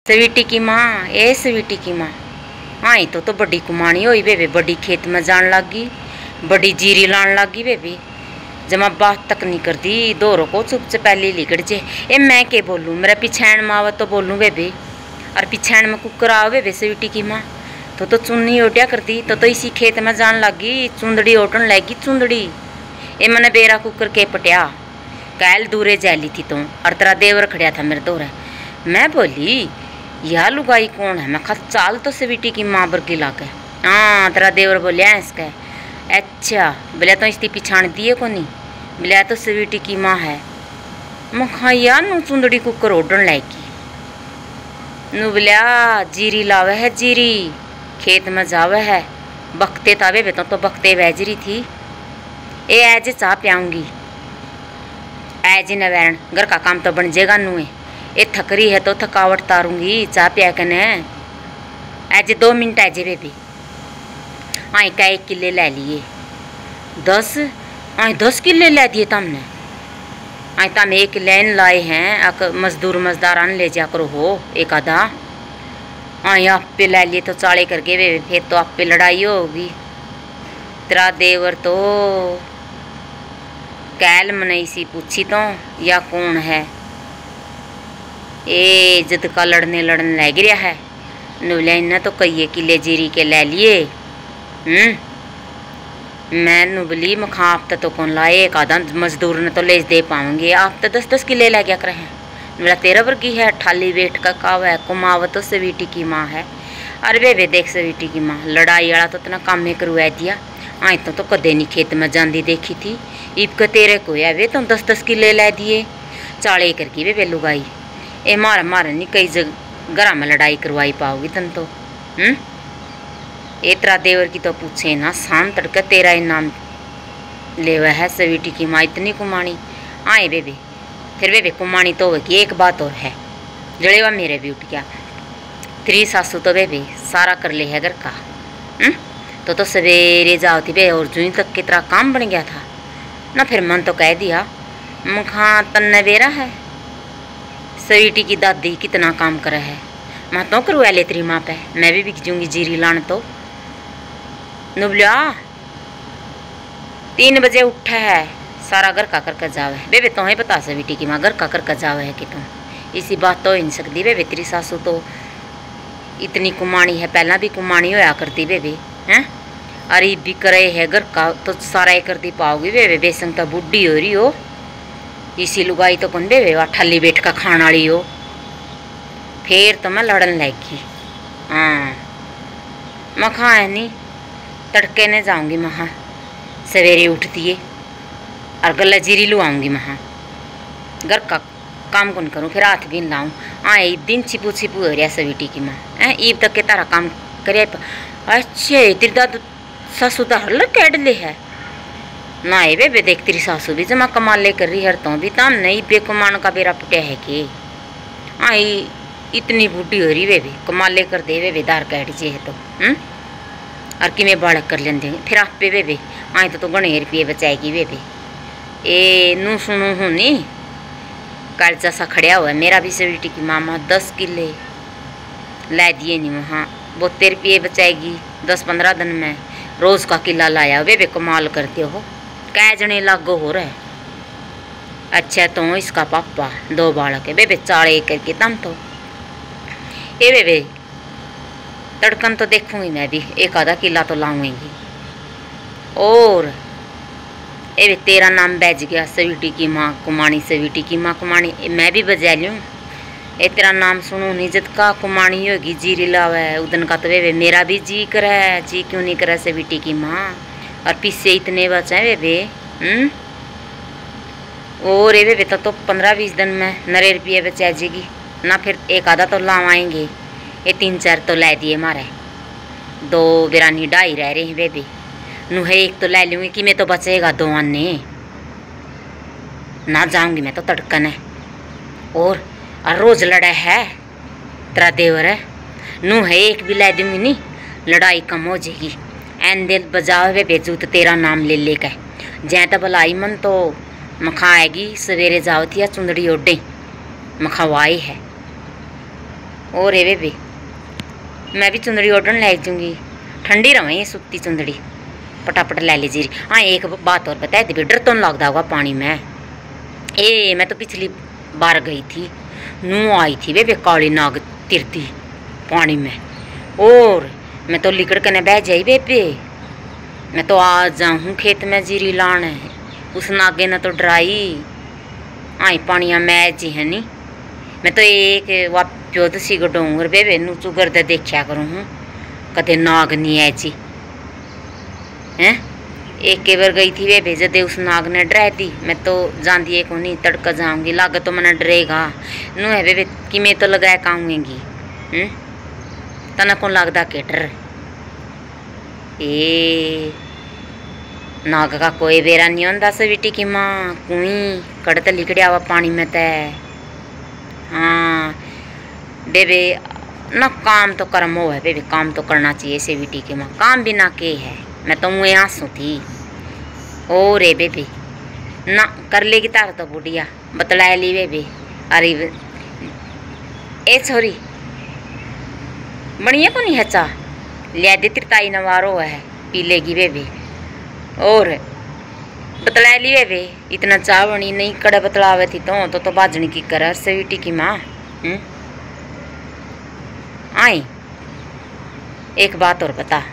स्वीटी की माँ, ए स्वीटी की माँ, आई तो बड़ी कुमानी होई बेबे, बड़ी खेत में जान लागी, बड़ी जीरी लान लागी बेबे। जमा बात तक नहीं करती, दोरों को चुप से पहले लिकड़ जे। ए मैं के बोलूँ, मेरा पिछैन मावत तो बोलूँ बेबे, और पिछैन में कुकर आओ बेबे स्वीटी की माँ। तो चुन्नी ओटिया करती तो इसी खेत में जान लागी, चुंदड़ी ओटन लगी चुंदड़ी। ए मैंने बेरा कुकर के पटिया, कैल दूरे जैली थी तो, और तेरा देवर खड़िया था मेरे दोरे। मैं बोली यह लुगाई कौन है? मैं खा चाल तो स्वीटी की माँ बरगी लागे। हाँ तेरा देवर बोलिया इसका। अच्छा बोलिया तो इसकी पिछाण दिए को नहीं, बोलिया तो स्वीटी की माँ है। मैं खा यार नू चुंदड़ी कुकर ओडन लाएगी, नू बोलिया जीरी लावे है, जीरी खेत में जावे है। बकते तावे बेतों तो बकते बैजरी थी। ए ऐज चाह पियाऊंगी, ऐज नवैरण घर का काम तो बन जेगा नू। ए थकरी है तो थकावट तारूंगी, चाह पिया कने ऐज 2 मिनट ऐजे बेबी। आई का 1 किले ले लिए, 10 किले ले दिए तमने। आई तम 1 लाइन लाए हैं, मजदूर मजदारान ले जा करो हो एक आधा। आई आप पे ले लिए तो चाले करके बेबी, फिर तो आप पे लड़ाई होगी। तेरा देवर तो कैल मनई सी पूछी तो या कौन है? ए जद का लड़ने लग रहा है। नुले इन्हें तो कई किले जीरी के ले लिए। मैं नुबली मखा आप तो कौन लाए, एक आधा मजदूर ने तो ले दे पाऊंगे। आप तो 10 किले ला गया करे हैं। मेरा 13 वर्गी है, ठाली वेट का काव है, कुमावत तो स्वीटी की माँ है। अरे बेबे देख स्वीटी की माँ, लड़ाई वाला तो इतना काम में करवा दिया। आई तो कदे नहीं खेत में जाती देखी थी, इब के तेरे को है वे तुम 10 किले ला दिए चाले करके वे लुगाई। ए मारा नहीं कई जगह घर में लड़ाई करवाई पाओगी तन तो। ए तेरा देवर की तो पूछे ना, शाम तड़के तेरा इनाम लेवा है स्वीटी की माँ इतनी कुमानी। आए बेबे फिर बेबे कुमानी तो होगी। एक बात और है, जड़ेवा मेरे भी उठ गया, तेरी सासू तो बेबे सारा कर ले है घर का। तो सवेरे जाओ थी बे, और जूही तक की तरह काम बन गया था ना। फिर मन तो कह दिया मखा तन्ने बेरा है, स्वीटी की दादी कितना काम करे है। मैं तो करवा ले तेरी माँ पे, मैं भी बिक जूँगी जीरी लान तो। नुबलिया 3 बजे उठा है, सारा घर का करके जावे बेबे। तो ही बता स्वीटी की माँ घर का करके जावे है कि तुम, इसी बात तो ही नहीं सकती बेबे। तेरी सासू तो इतनी कुमानी है, पहला भी कुमानी होया करती बेबे हैं। अरे भी करे है घर का तो सारा ही करती पाओगी बेबे। बेसंग तो बुढ़ी हो रही हो, इसी लुगाई तो कौन बेबे वा ठाली बेट का खाने वाली हो। फिर तो मैं लड़न लगी। हाँ मखा है नहीं, तड़के ने जाऊंगी महा, सवेरे उठती है और गला जीरी लुआऊंगी महा। घर का काम कौन करूँ, फिर हाथ भी लाऊं। आए दिन छिपू हो रहा स्वीटी की माँ है, ईब तक के तारा काम करे। अच्छे तेरी दादू सासू तो हर लग कैड ले है ना। ये बेबे देख तेरी सासू भी जमा कमाल ले कर रही हर तो भी तम नहीं बेकुमान का बेरा पुटिया है कि। आई इतनी बूढ़ी हो रही बेबी, कमाल ले कर दे बेबे दार कैड जे है तो। और कि मैं बाड़क कर लेंगे फिर आप पे बेबे। आई तो गणे रुपये बचाएगी बेबे। ए नू सुनू हूँ नी कल जैसा खड़िया हुआ है मेरा भी स्वीटी की मामा 10 किले ला दिए नहीं वहाँ, 72 रुपये बचाएगी 10-15 दिन में। रोज़ का किला लाया बेबे, कमाल करते हो। कै जने लागो हो रहा है। अच्छा तो इसका पापा 2 बालक है बेबे, चाले करके तम तो। ए बेबे तड़कन तो देखूंगी मैं भी, एक आधा किला तो लाऊंगी। और ए तेरा नाम बैज गया स्वीटी की माँ कुमानी, स्वीटी की माँ कुमानी, मैं भी बजा लूँ। ए तेरा नाम सुनो निजत का कुमानी होगी जीरी लावे उदन का तो बेबे मेरा भी जी करे, जी क्यों नहीं करे स्वीटी की माँ। और पीछे इतने बचे बेबे। और बेबे तो 15-20 दिन में नरे रुपये बचा जाएगी ना। फिर एक आधा तो लावाएंगे, ये 3-4 तो ला दिए मारे, 2 बिरानी 2.5 रह रहे हैं बेबी। नू है 1 तो ले लूँगी कि मैं तो बचेगा 2 अन्ने ना। जाऊँगी मैं तो तड़कन है। और रोज़ लड़ा है तेरा देवर है, नू है 1 भी ला दूँगी नहीं, लड़ाई कम हो जाएगी। एन दिल बजाओ वे बेजू तो तेरा नाम ले लेकर जै तो भलाई मन तो मखा आएगी। सवेरे जाओ थी या चुंदड़ी ओडे मखवाई है। और रे बेबे मैं भी चुंदड़ी ओढ़न लग जूँगी, ठंडी रहे ये सुती चुंदड़ी पटापट ले लीजिए। हाँ एक बात और बताए दे, डर तो नहीं लगता होगा पानी में। मैं तो पिछली बार गई थी, नू आई थी बेबे काली नाग तिरती पानी में, और मैं तो लिकड़ के न बह जाई बेबे। मैं तो आ जाऊँ खेत में जीरी लान, उस नागे ने तो डराई। आई पानिया मैं जी है नी, मैं तो एक वाप्यो तो सी डोंगर बेबे नू चुगर दे देखा करूँ हूँ, कदे नाग नहीं है जी हैं। एक के बार गई थी बेबे, जदे उस नाग ने डरा दी, मैं तो जानती है को नहीं तड़का जाऊँगी, लाग तो मैंने डरेगा नू है बेबे कि मैं तो लगाया काऊँगी। तना कौन लगता के डर, नाग का कोई बेरा नहीं होता सवीटी की माँ, कुई कड़त लिकड़िया हुआ पानी में तय। हाँ बेबे ना काम तो कर्म हो है बेबे, काम तो करना चाहिए सेविटी की माँ, काम बिना के है। मैं तो मुँह आंसू थी ओ रे बेबे ना कर लेगी तार तो बुढ़िया बतला ली बेबे। अरे ए छोरी बढ़िया को नहीं है चा लिया दे तिरताई नवारो है पी लेगी बेबे, और बतला ली बेबे इतना चाह बनी नहीं कड़े बतलावे थी तो बाजनी की कर सेविटी की माँ। आई एक बात और बता,